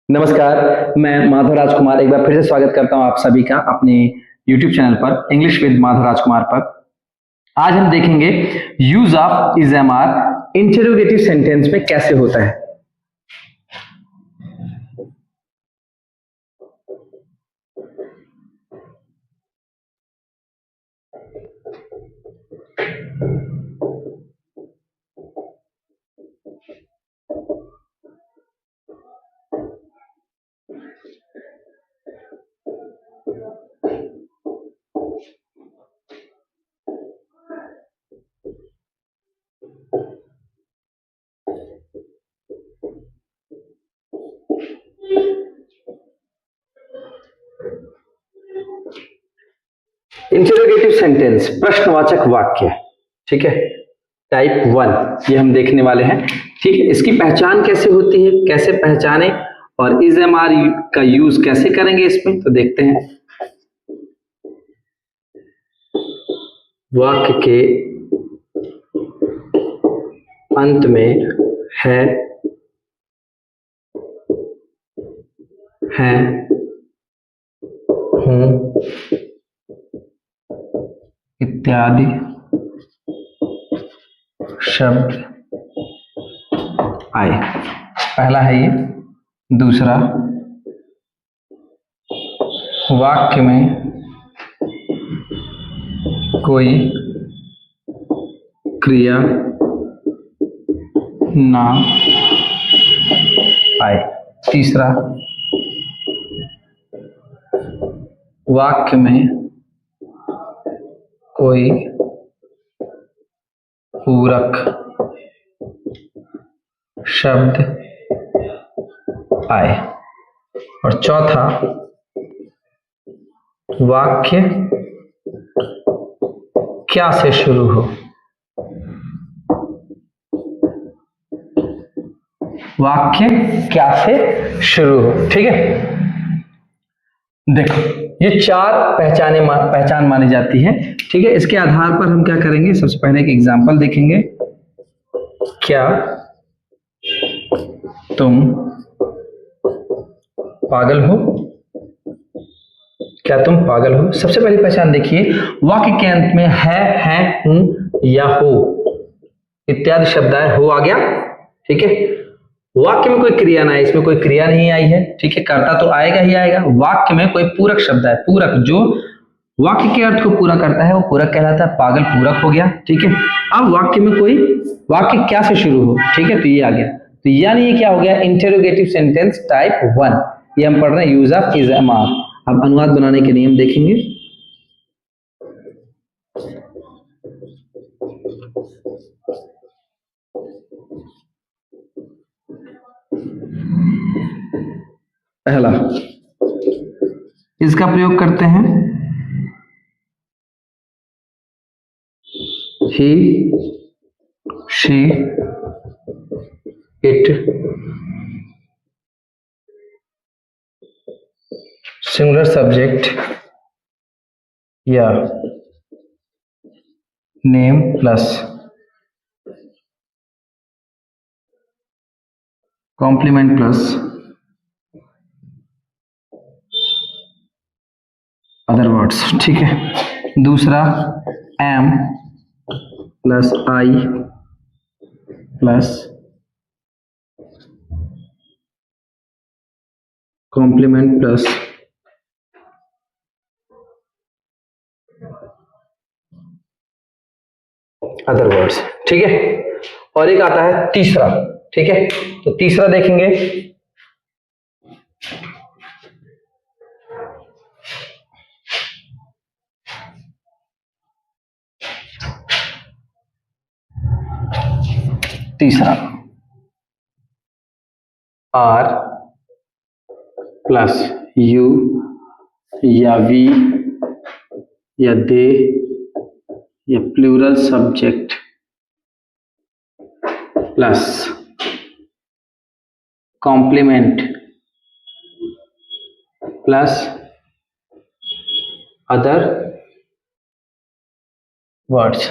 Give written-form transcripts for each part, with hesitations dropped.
नमस्कार, मैं माधव राजकुमार एक बार फिर से स्वागत करता हूं आप सभी का अपने YouTube चैनल पर इंग्लिश विद माधव राजकुमार पर। आज हम देखेंगे use of is am are interrogative sentence में कैसे होता है। इंटरोगेटिव सेंटेंस प्रश्नवाचक वाक्य, ठीक है, टाइप 1 ये हम देखने वाले हैं। ठीक है, इसकी पहचान कैसे होती है, कैसे पहचाने और इज एम आर का यूज कैसे करेंगे इसमें, तो देखते हैं। वाक्य के अंत में है, हूं इत्यादि शब्द आए। पहला है ये। दूसरा, वाक्य में कोई क्रिया ना आए। तीसरा, वाक्य में कोई पूरक शब्द आए। और चौथा, वाक्य क्या से शुरू हो। वाक्य क्या से शुरू हो। ठीक है, देखो ये चार पहचान मानी जाती है। ठीक है, इसके आधार पर हम क्या करेंगे, सबसे पहले एक एग्जांपल देखेंगे। क्या तुम पागल हो। क्या तुम पागल हो। सबसे पहली पहचान देखिए, वाक्य के अंत में है, हूं या हो इत्यादि शब्द आए, हो आ गया। ठीक है, वाक्य में कोई क्रिया ना है, इसमें कोई क्रिया नहीं आई है। ठीक है, कर्ता तो आएगा ही आएगा। वाक्य में कोई पूरक शब्द है, पूरक जो वाक्य के अर्थ को पूरा करता है वो पूरक कहलाता है। पागल पूरक हो गया। ठीक है, अब वाक्य में कोई वाक्य क्या से शुरू हो। ठीक है, तो ये आ गया। तो यानी ये क्या हो गया, इंटरोगेटिव सेंटेंस टाइप 1। ये हम पढ़ रहे हैं use of is am are. अब अनुवाद बनाने के नियम देखेंगे। पहला, इसका प्रयोग करते हैं he, she, it, singular subject या name plus complement plus other words. ठीक है, दूसरा am plus I plus complement plus other words. ठीक है, और एक आता है तीसरा। ठीक है, तो तीसरा देखेंगे। तीसरा आर प्लस यू या वी या दे या plural subject plus complement plus other words.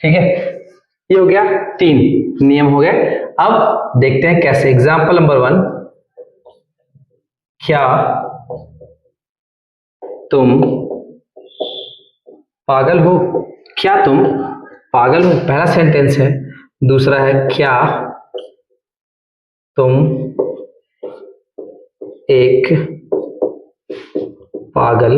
ठीक है, ये हो गया, 3 नियम हो गए। अब देखते हैं कैसे। एग्जाम्पल नंबर 1, क्या तुम पागल हो? क्या तुम पागल हो, पहला सेंटेंस है। दूसरा है क्या तुम एक पागल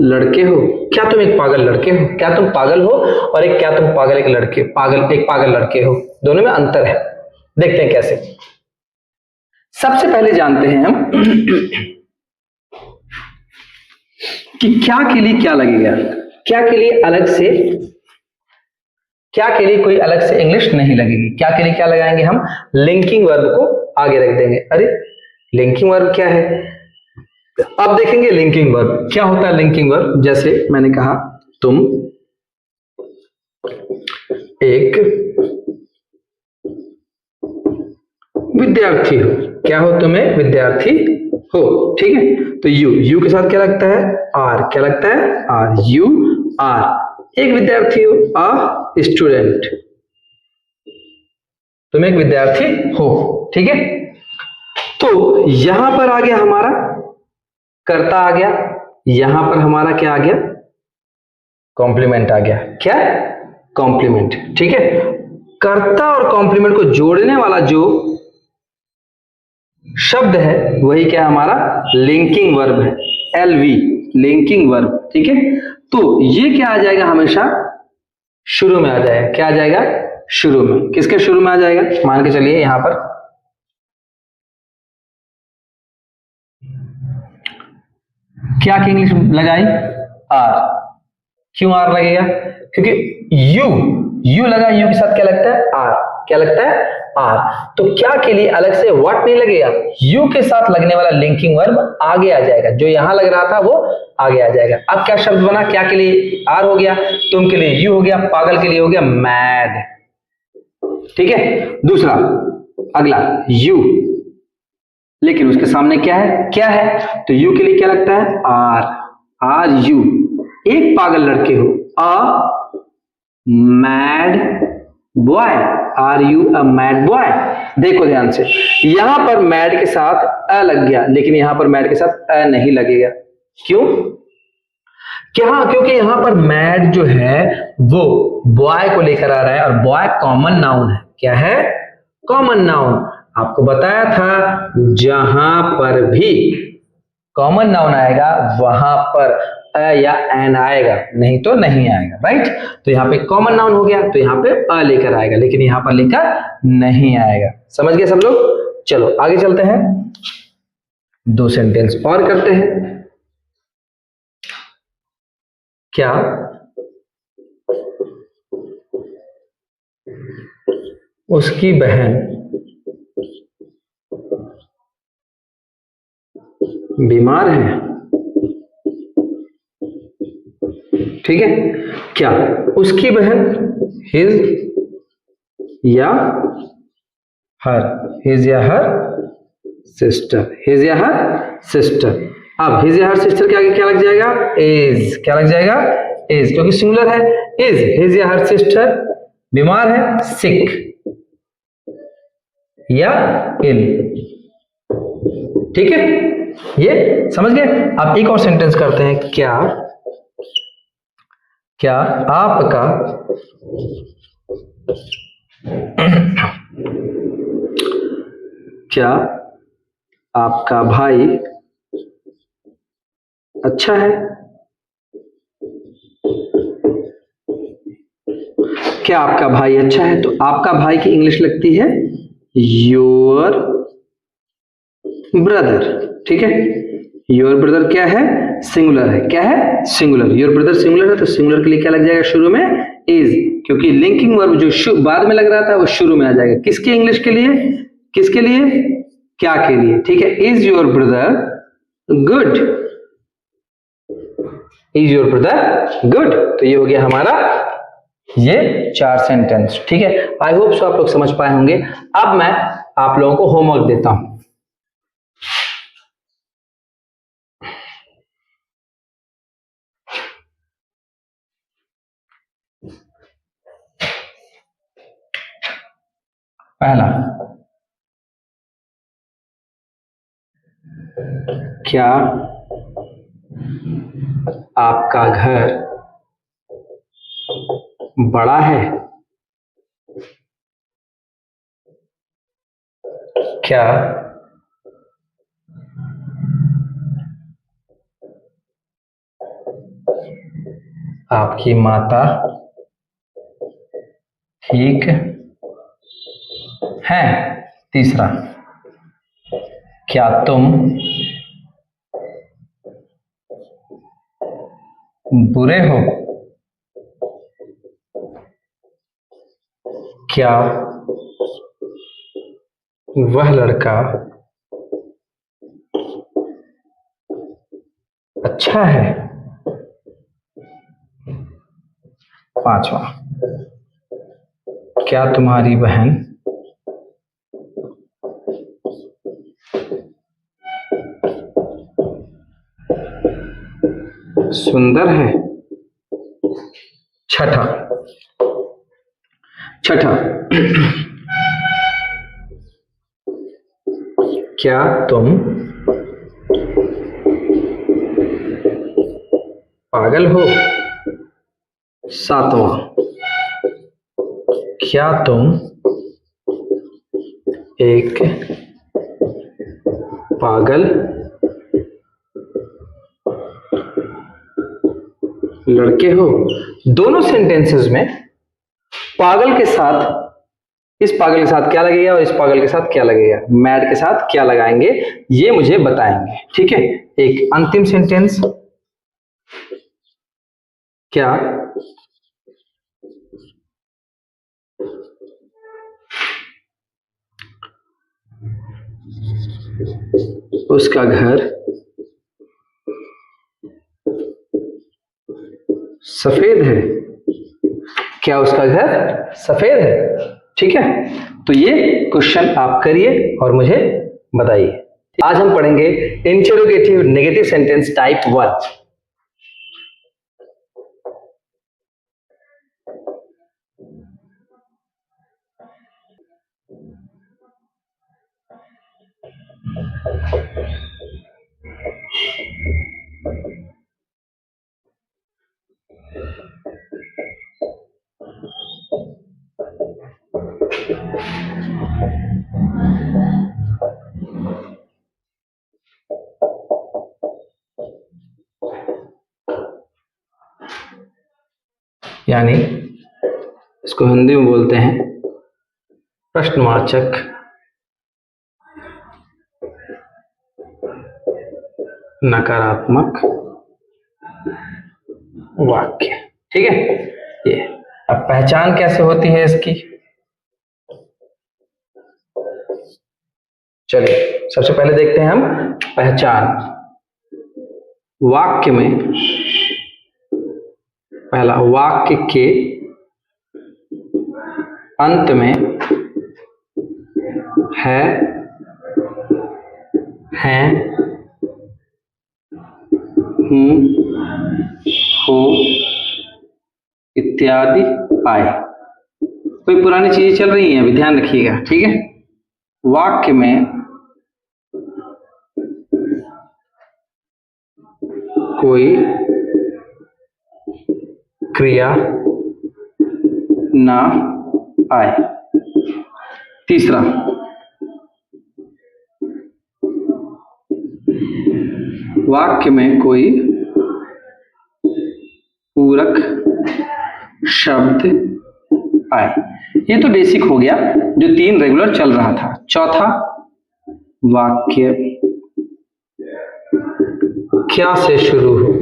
लड़के हो? क्या तुम एक पागल लड़के हो? क्या तुम पागल हो और एक क्या तुम पागल एक लड़के पागल एक पागल लड़के हो, दोनों में अंतर है। देखते हैं कैसे। सबसे पहले जानते हैं हम कि क्या के लिए क्या लगेगा। क्या के लिए अलग से, क्या के लिए कोई अलग से इंग्लिश नहीं लगेगी। क्या के लिए क्या लगाएंगे हम? लिंकिंग वर्ब को आगे रख देंगे। अरे लिंकिंग वर्ब क्या है? अब देखेंगे लिंकिंग वर्ब क्या होता है। लिंकिंग वर्ब जैसे मैंने कहा तुम एक विद्यार्थी हो। क्या हो? तुम एक विद्यार्थी हो, ठीक है। तो यू के साथ क्या लगता है? आर। क्या लगता है? आर। यू आर एक विद्यार्थी हो, आ स्टूडेंट। तुम एक विद्यार्थी हो, ठीक है। तो यहां पर आ गया हमारा कर्ता आ गया, यहां पर हमारा क्या आ गया? कॉम्प्लीमेंट आ गया। क्या? कॉम्प्लीमेंट, ठीक है। कर्ता और कॉम्प्लीमेंट को जोड़ने वाला जो शब्द है वही क्या हमारा? लिंकिंग वर्ब है। एलवी लिंकिंग वर्ब, ठीक है। तो ये क्या आ जाएगा? हमेशा शुरू में आ जाएगा। क्या आ जाएगा? शुरू में। किसके शुरू में आ जाएगा? मान के चलिए यहां पर क्या की इंग्लिश लगाई? आर। क्यों आर लगेगा? क्योंकि यू लगा, यू के साथ क्या लगता है? आर। क्या लगता है? आर। तो क्या के लिए अलग से व्हाट नहीं लगेगा, यू के साथ लगने वाला लिंकिंग वर्ब आगे आ जाएगा। जो यहां लग रहा था वो आगे आ जाएगा। अब क्या शब्द बना? क्या के लिए आर हो गया, तुम के लिए यू हो गया, पागल के लिए हो गया मैड, ठीक है। दूसरा अगला यू, लेकिन उसके सामने क्या है? क्या है? तो यू के लिए क्या लगता है? आर। आर यू एक पागल लड़के हो, a mad boy. Are you a mad boy? देखो ध्यान से, यहां पर मैड के साथ अ लग गया, लेकिन यहां पर मैड के साथ अ नहीं लगेगा। क्यों? क्या? क्योंकि यहां पर मैड जो है वो बॉय को लेकर आ रहा है, और बॉय कॉमन नाउन है। क्या है? Common noun. आपको बताया था जहां पर भी कॉमन नाउन आएगा वहां पर अ या एन आएगा, नहीं तो नहीं आएगा, राइट। तो यहाँ पे कॉमन नाउन हो गया, तो यहाँ पे अ लेकर आएगा, लेकिन यहाँ पर लेकर नहीं आएगा। समझ गए सब लोग? चलो आगे चलते हैं, दो सेंटेंस और करते हैं। क्या उसकी बहन बीमार है? ठीक है। क्या उसकी बहन हिज या हर, हिज या हर सिस्टर, हिज या हर सिस्टर। अब हिज या हर सिस्टर के आगे क्या लग जाएगा? इज। क्या लग जाएगा? इज, क्योंकि सिंगुलर है। इज हिज या हर सिस्टर बीमार है, सिक या इल, ठीक है। ये समझ गए। अब एक और सेंटेंस करते हैं। क्या क्या आपका क्या आपका भाई अच्छा है? क्या आपका भाई अच्छा है? तो आपका भाई की इंग्लिश लगती है योर ब्रदर, ठीक है। योर ब्रदर क्या है? सिंगुलर है। क्या है? सिंगुलर। योर ब्रदर सिंगुलर है, तो सिंगुलर के लिए क्या लग जाएगा शुरू में? इज, क्योंकि लिंकिंग वर्ब जो बाद में लग रहा था वो शुरू में आ जाएगा। किसके इंग्लिश के लिए? किसके लिए? क्या के लिए, ठीक है। Is your brother good? Is your brother good? तो ये हो गया हमारा ये चार सेंटेंस, ठीक है। आई होप सो आप लोग समझ पाए होंगे। अब मैं आप लोगों को होमवर्क देता हूं। पहला, क्या आपका घर बड़ा है? क्या आपकी माता ठीक है? तीसरा, क्या तुम बुरे हो? क्या वह लड़का अच्छा है? पांचवा, क्या तुम्हारी बहन सुंदर है? छठा, क्या तुम पागल हो? सातवां, क्या तुम एक पागल लड़के हो? दोनों सेंटेंसेस में पागल के साथ, इस पागल के साथ क्या लगेगा और इस पागल के साथ क्या लगेगा, मैड के साथ क्या लगाएंगे, ये मुझे बताएंगे। ठीक है, एक अंतिम सेंटेंस, क्या उसका घर सफेद है? क्या उसका घर सफेद है? ठीक है, तो ये क्वेश्चन आप करिए और मुझे बताइए। आज हम पढ़ेंगे इंटेरोगेटिव नेगेटिव सेंटेंस टाइप 1। यानी इसको हिंदी में बोलते हैं प्रश्नवाचक नकारात्मक वाक्य। ठीक है, ये अब पहचान कैसे होती है इसकी, चलिए सबसे पहले देखते हैं हम पहचान। वाक्य में पहला, वाक्य के अंत में है, हैं, हूं, हो इत्यादि आए। कोई पुरानी चीजें चल रही हैं, अभी ध्यान रखिएगा। ठीक है, वाक्य में कोई क्रिया ना आए। तीसरा, वाक्य में कोई पूरक शब्द आए। ये तो बेसिक हो गया जो 3 रेगुलर चल रहा था। चौथा, वाक्य क्या से शुरू हो।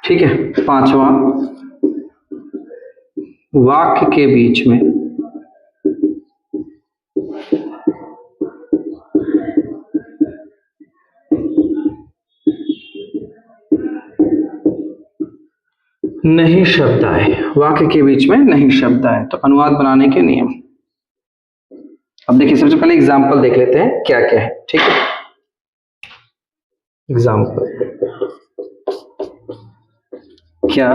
ठीक है, पांचवा, वाक्य के बीच में नहीं शब्द आए। वाक्य के बीच में नहीं शब्द आए तो अनुवाद बनाने के नियम। अब देखिए, सबसे पहले एग्जाम्पल देख लेते हैं क्या क्या है। ठीक है, एग्जाम्पल, क्या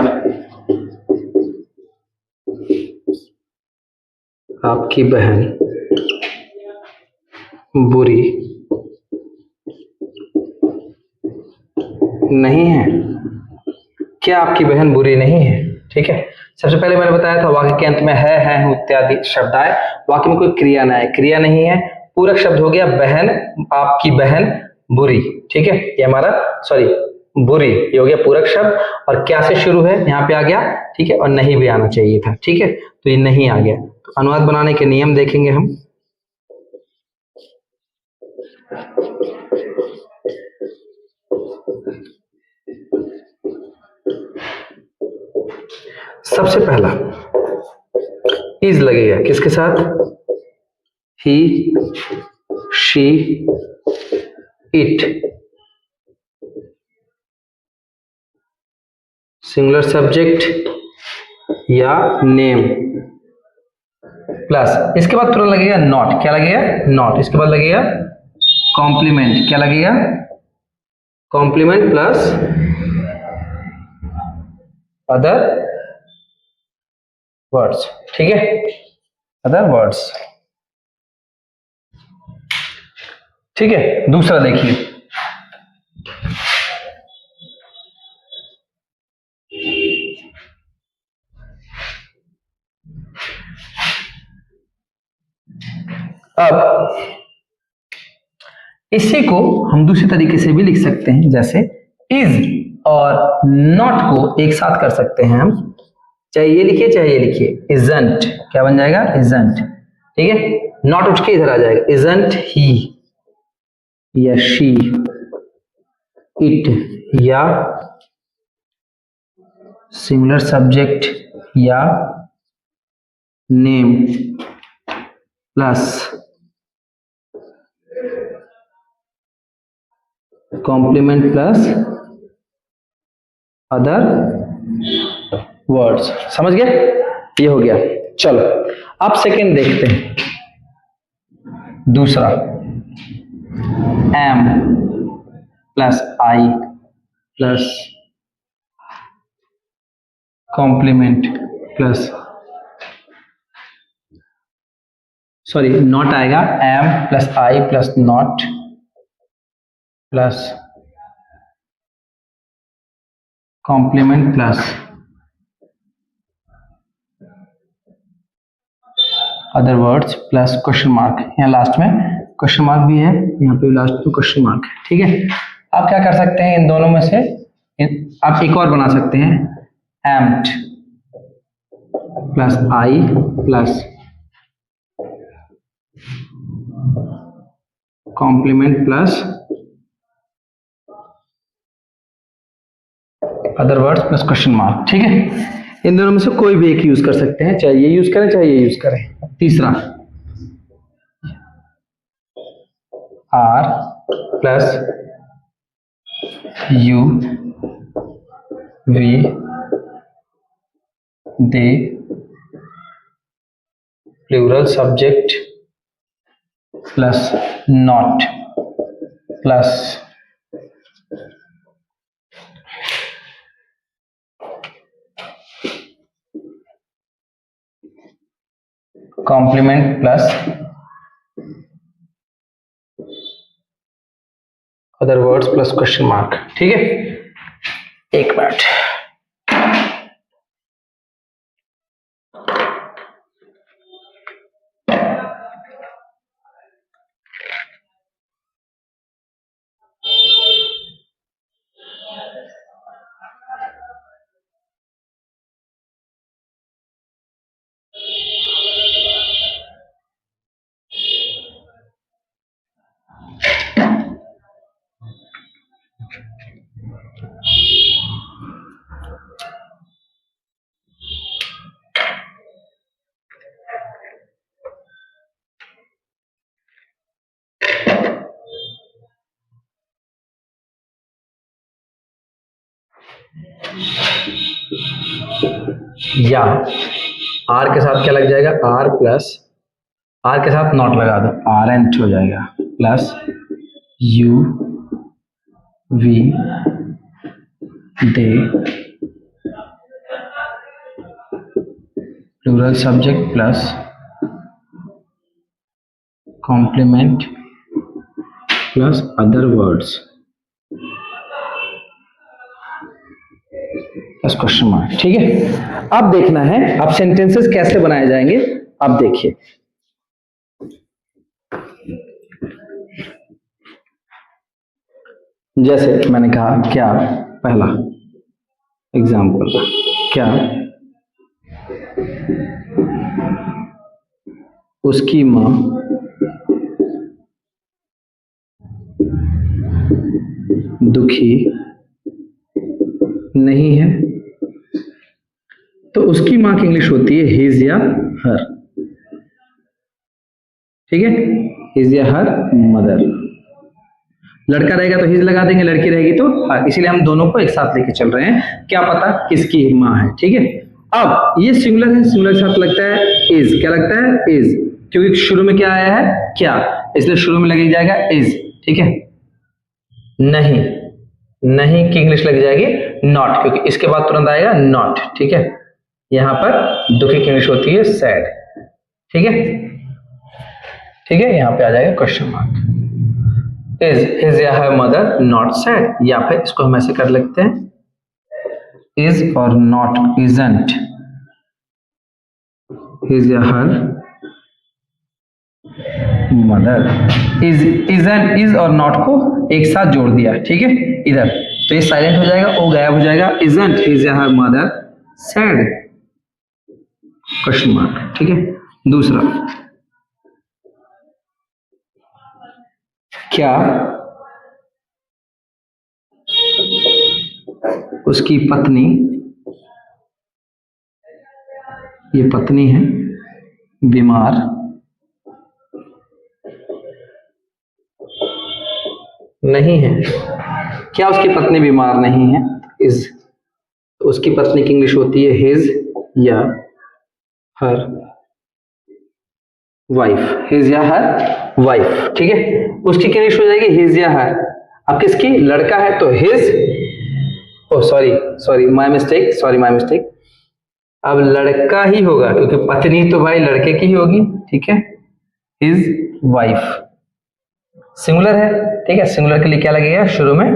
आपकी बहन बुरी नहीं है। क्या आपकी बहन बुरी नहीं है? ठीक है। सबसे पहले मैंने बताया था वाक्य के अंत में है हूं इत्यादि शब्द आए, वाक्य में कोई क्रिया ना है, क्रिया नहीं है, पूरक शब्द हो गया बहन, आपकी बहन बुरी। ठीक है, ये हमारा सॉरी बुरी, ये हो गया पूरक शब्द, और क्या से शुरू है यहाँ पे आ गया। ठीक है, और नहीं भी आना चाहिए था। ठीक है, तो ये नहीं आ गया। तो अनुवाद बनाने के नियम देखेंगे हम। सबसे पहला इज लगेगा किसके साथ? ही, शी, इट। सिंगुलर सब्जेक्ट या नेम प्लस इसके बाद तुरंत लगेगा नॉट। क्या लगेगा? नॉट। इसके बाद लगेगा कॉम्प्लीमेंट। क्या लगेगा? Complement plus other words. ठीक है, अदर वर्ड्स। ठीक है, दूसरा देखिए, अब इसी को हम दूसरे तरीके से भी लिख सकते हैं, जैसे इज और नॉट को एक साथ कर सकते हैं हम। चाहे ये लिखिए चाहे ये लिखिए, इजंट। क्या बन जाएगा? इजंट। ठीक है, नॉट उठ के इधर आ जाएगा, इजंट ही या शी, इट या सिंगुलर सब्जेक्ट या name plus complement plus other words. समझ गए? ये हो गया। चलो अब सेकंड देखते हैं, दूसरा am plus I plus complement plus sorry not आएगा, am plus I plus not plus complement plus other words plus question mark. यहाँ लास्ट में क्वेश्चन मार्क भी है, यहाँ पे लास्ट में क्वेश्चन मार्क है। ठीक है, आप क्या कर सकते हैं, इन दोनों में से आप एक और बना सकते हैं, एम्प्ट plus I plus complement plus other words plus question mark. ठीक है, इन दोनों में से कोई भी एक यूज कर सकते हैं, चाहे ये यूज करें चाहे ये यूज करें। तीसरा are plus you, we, they, plural subject plus not plus complement plus other words plus question mark. ठीक है, एक मिनट। या आर के साथ क्या लग जाएगा, आर प्लस आर के साथ नॉट लगा दो, आर एंट हो जाएगा plus you, we, they, plural subject plus complement plus other words plus question mark. ठीक है, अब देखना है अब सेंटेंसेस कैसे बनाए जाएंगे। अब देखिए, जैसे मैंने कहा क्या, पहला एग्जाम्पल, क्या उसकी माँ दुखी नहीं है। तो उसकी माँ की इंग्लिश होती है हिज या हर। ठीक है, हिज या हर मदर। लड़का रहेगा तो हिज लगा देंगे, लड़की रहेगी तो हर, इसीलिए हम दोनों को एक साथ लेके चल रहे हैं, क्या पता किसकी माँ है। ठीक है, अब ये सिंगुलर है, सिंगुलर के साथ लगता है इज। क्या लगता है? इज, क्योंकि शुरू में क्या आया है? क्या, इसलिए शुरू में लग जाएगा इज। ठीक है, नहीं, नहीं की इंग्लिश लग जाएगी नॉट, क्योंकि इसके बाद तुरंत आएगा नॉट। ठीक है, यहां पर दुखी की इंग्लिश होती है सैड। ठीक है, ठीक है, यहां पे आ जाएगा क्वेश्चन मार्क। इज हिज या हर मदर नॉट सैड, या फिर इसको हम ऐसे कर लेते हैं, इज और नॉट इजंट हिज या her mother. Is, isn't, is और नॉट को एक साथ जोड़ दिया। ठीक है, इधर तो ये साइलेंट हो जाएगा, ओ गायब हो जाएगा। इजंट हिज या her mother sad, question mark. ठीक है, दूसरा, क्या उसकी पत्नी, ये पत्नी है, बीमार नहीं है। क्या उसकी पत्नी बीमार नहीं है? इज, तो उसकी पत्नी की इंग्लिश होती है हिज या हर वाइफ। हिज या हर वाइफ। ठीक है, उसकी क्या इंग्लिश हो जाएगी? हिज या हर। अब किसकी? लड़का है तो his, oh sorry sorry my mistake, sorry my mistake, अब लड़का ही होगा, क्योंकि पत्नी तो भाई लड़के की ही होगी। ठीक है, हिज वाइफ सिंगुलर है। ठीक है, सिंगुलर के लिए क्या लगेगा शुरू में?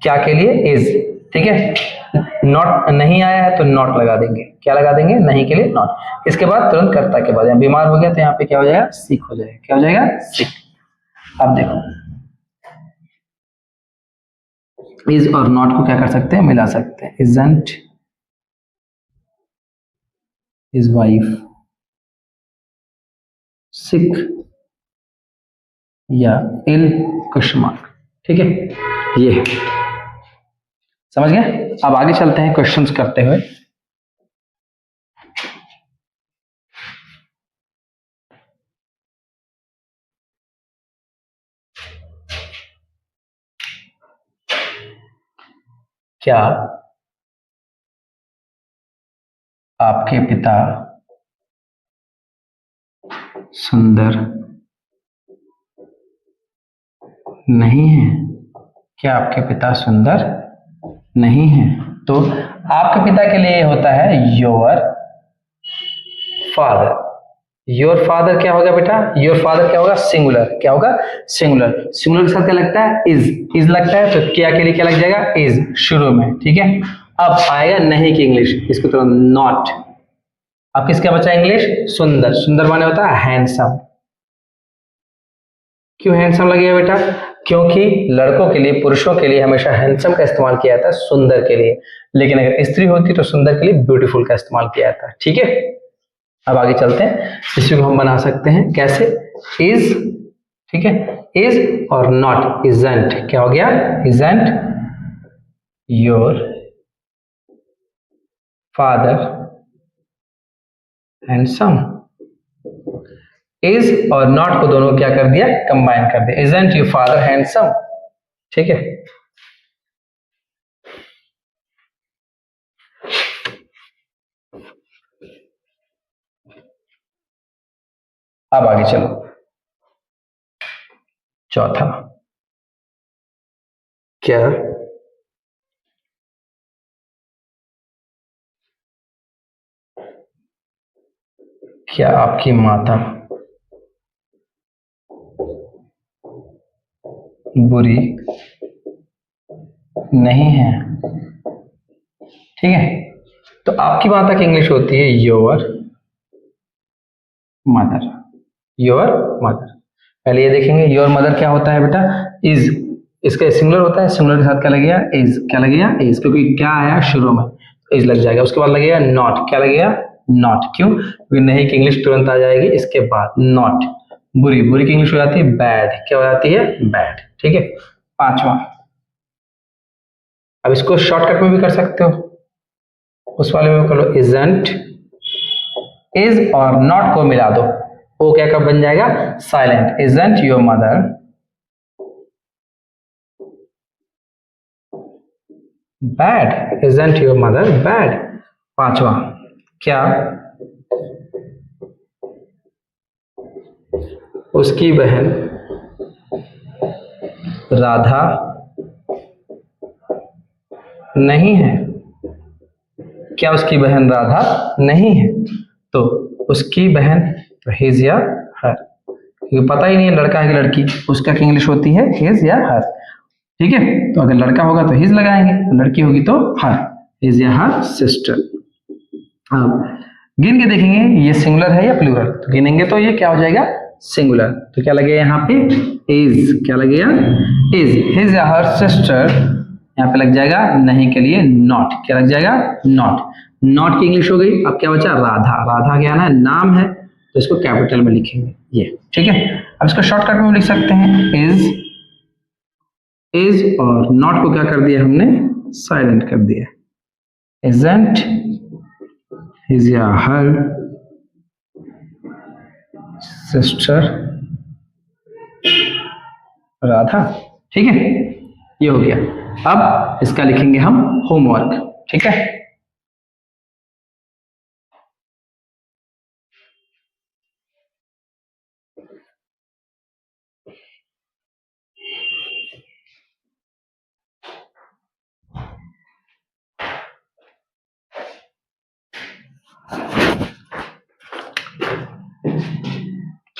क्या के लिए? इज। ठीक है, नॉट नहीं आया है तो नॉट लगा देंगे। क्या लगा देंगे? नहीं के लिए नॉट। इसके बाद तुरंत कर्ता के बाद, यहाँ बीमार हो गया तो यहाँ पे क्या हो जाएगा? सिक हो जाएगा। क्या हो जाएगा? सिक। अब देखो, इज और नॉट को क्या कर सकते हैं? मिला सकते हैं। इजंट हिज वाइफ सिक या इल, क्वेश्चन मार्क। ठीक है, ये समझ गए। अब आगे चलते हैं क्वेश्चंस करते हुए। क्या आपके पिता सुंदर नहीं है? क्या आपके पिता सुंदर नहीं है? तो आपके पिता के लिए होता है योर फादर। योर फादर क्या होगा बेटा? योर फादर क्या होगा? सिंगुलर। क्या होगा? सिंगुलर। सिंगुलर के साथ क्या लगता है? इज लगता है, तो क्या के लिए क्या लग जाएगा? इज शुरू में। ठीक है, अब आएगा नहीं की इंग्लिश, इसको तो नॉट। अब किसका बचा इंग्लिश? सुंदर। सुंदर माने होता है हैंडसम। क्यों हैंडसम लगेगा बेटा? क्योंकि लड़कों के लिए, पुरुषों के लिए हमेशा हैंडसम का इस्तेमाल किया जाता है सुंदर के लिए, लेकिन अगर स्त्री होती तो सुंदर के लिए ब्यूटीफुल का इस्तेमाल किया जाता है। ठीक है, अब आगे चलते हैं। इसी को हम बना सकते हैं कैसे? इज, ठीक है, इज और नॉट इजंट। क्या हो गया? Isn't your father handsome. Is और नॉट को दोनों क्या कर दिया? कंबाइन कर दिया। Isn't your father handsome. ठीक है, अब आगे चलो, चौथा, क्या क्या आपकी माता बुरी नहीं है। ठीक है, तो आपकी वहां तक इंग्लिश होती है योर मदर। योर मदर, पहले ये देखेंगे योर मदर क्या होता है बेटा, इज, इसका सिंगुलर होता है, सिंगुलर के साथ क्या लगेगा, इज, क्या लगेगा, इज, क्योंकि क्या आया शुरू में, इज लग जाएगा। उसके बाद लगेगा नॉट, क्या लगेगा, नॉट, क्यों, क्योंकि नहीं की इंग्लिश तुरंत आ जाएगी इसके बाद, नॉट। बुरी, बुरी की इंग्लिश हो जाती है बैड, क्या हो जाती है, बैड। ठीक है, पांचवा, अब इसको शॉर्टकट में भी कर सकते हो, उस वाले में कर लो, इजंट, इज और नॉट को मिला दो, वो क्या कब बन जाएगा, silent. Isn't your mother bad, isn't your mother bad. पांचवा, क्या उसकी बहन राधा नहीं है, क्या उसकी बहन राधा नहीं है, तो उसकी बहन, तो हिज या हर, क्योंकि पता ही नहीं है लड़का है कि लड़की, उसका क्या इंग्लिश होती है, हिज या हर। ठीक है, तो अगर लड़का होगा तो हिज लगाएंगे, लड़की होगी तो हर, हिज या हर सिस्टर। अब गिन के देखेंगे ये सिंगुलर है या प्लूरल, तो गिनेंगे तो ये क्या हो जाएगा, सिंगुलर, तो क्या लगेगा यहाँ पे, इज, क्या लगेगा, इज, हिज या हर सिस्टर, यहाँ पे लग जाएगा नहीं के लिए नॉट, क्या लग जाएगा, नॉट। नॉट की इंग्लिश हो गई, अब क्या बचा, राधा, राधा क्या है, नाम है, तो इसको कैपिटल में लिखेंगे ये। ठीक है, अब इसको शॉर्टकट में लिख सकते हैं, इज और नॉट को क्या कर दिया हमने, साइलेंट कर दिया, इजंट हिज या हर सिस्टर राधा। ठीक है, ये हो गया। अब इसका लिखेंगे हम होमवर्क। ठीक है,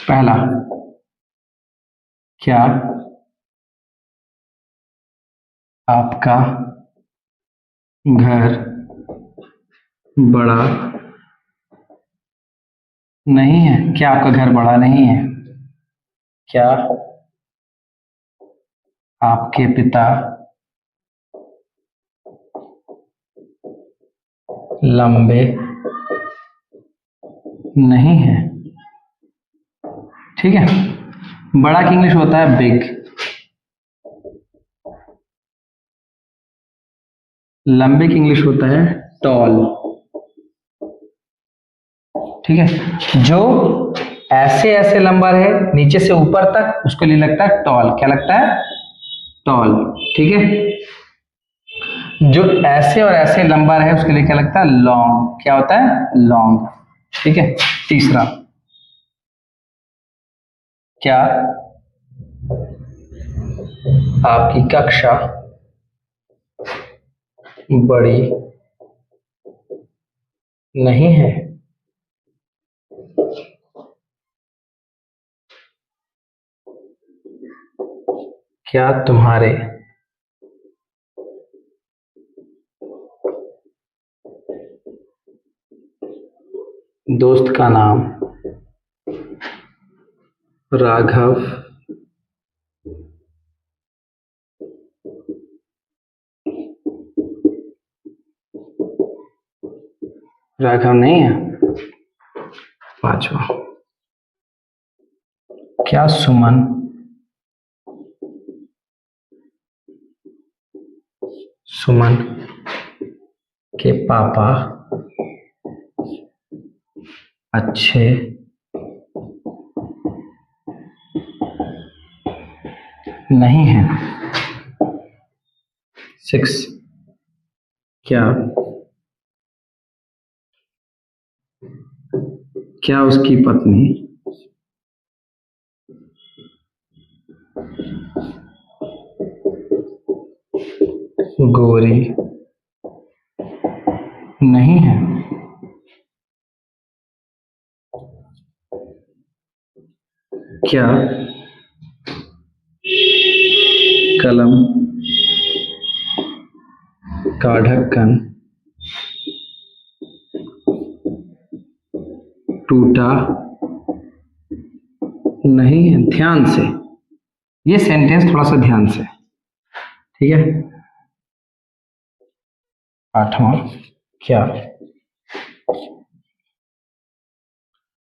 पहला, क्या आपका घर बड़ा नहीं है, क्या आपका घर बड़ा नहीं है, क्या आपके पिता लंबे नहीं है। ठीक है, बड़ा की इंग्लिश होता है बिग, लंबे की इंग्लिश होता है टॉल। ठीक है, जो ऐसे ऐसे लंबा है नीचे से ऊपर तक, उसको लिए लगता है टॉल, क्या लगता है, टॉल। ठीक है, जो ऐसे और ऐसे लंबा है उसके लिए क्या लगता है, लॉन्ग, क्या होता है, लॉन्ग। ठीक है, तीसरा, क्या आपकी कक्षा बड़ी नहीं है, क्या तुम्हारे दोस्त का नाम राघव राघव नहीं है। पांचवा, क्या सुमन सुमन के पापा अच्छे नहीं हैं। 6, क्या क्या उसकी पत्नी गोरी नहीं है। क्या कलम का ढक्कन टूटा नहीं है। ध्यान से, ये सेंटेंस थोड़ा सा ध्यान से, ठीक है। 8वां,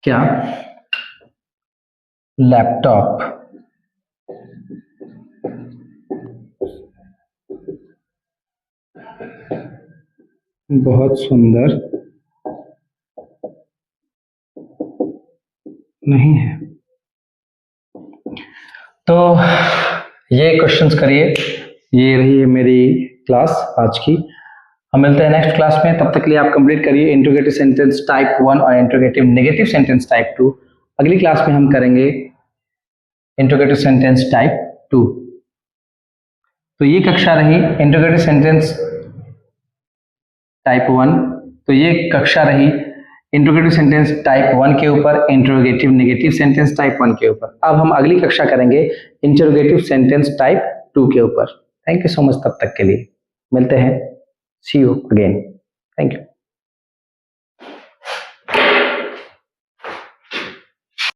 क्या लैपटॉप बहुत सुंदर नहीं है? तो ये क्वेश्चंस करिए। ये रही है मेरी क्लास आज की। हम मिलते हैं नेक्स्ट क्लास में, तब तक के लिए आप कंप्लीट करिए इंट्रोगेटिव सेंटेंस टाइप 1 और इंट्रोगेटिव नेगेटिव सेंटेंस टाइप 2। अगली क्लास में हम करेंगे इंट्रोगेटिव सेंटेंस टाइप 2। तो ये कक्षा रही इंट्रोगेटिव सेंटेंस टाइप 1। तो ये कक्षा रही इंट्रोगेटिव सेंटेंस टाइप 1 के ऊपर, इंट्रोगेटिव नेगेटिव सेंटेंस टाइप 1 के ऊपर। अब हम अगली कक्षा करेंगे इंट्रोगेटिव सेंटेंस टाइप 2 के ऊपर। थैंक यू सो मच, तब तक के लिए मिलते हैं। सी यू अगेन। Thank you.